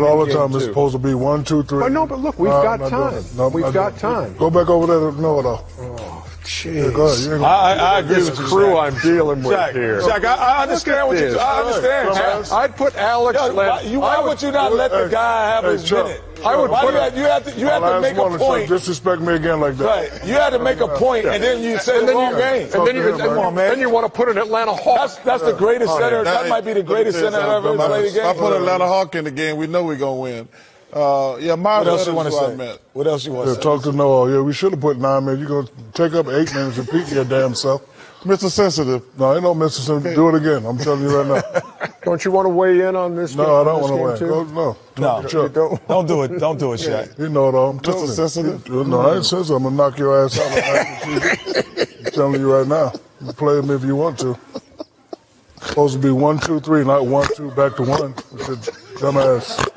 All the time it's supposed to be 1, 2, 3. Oh, no, but look, we've got time. We've got time. Go back over there to know-it-all. Oh, Yeah, go ahead. jeez. I agree This with you, crew Shaq. I'm dealing with Shaq, here. Shaq, I understand what you. I understand. Shaq. I'd put Alex Len. Why would you not let the guy have his minute? I would put you have to make a point. Disrespect me again like that. Right. You had to make a point, and then you say the wrong game. And then you come on, man. Then you want to put an Atlanta Hawk. That's the greatest center. That might be the greatest center I've ever played a game. If I put Atlanta Hawk in the game, we know we're going to win. What else you want to say? What else you want to say? Talk to Noah. Yeah, we should have put 9 minutes. You're going to take up 8 minutes and repeat your damn self. Mr. Sensitive. No, ain't no Mr. Sensitive. Do it again. I'm telling you right now. Don't you want to weigh in on this? No, I don't want to weigh in. No. Don't do it. Don't do it, Shaq. You know it all. I'm telling you. Mr. Sensitive. No, I ain't sensitive. I'm going to knock your ass out. I'm telling you right now. You play me if you want to. Supposed to be 1, 2, 3, not 1, 2, back to 1. Dumbass.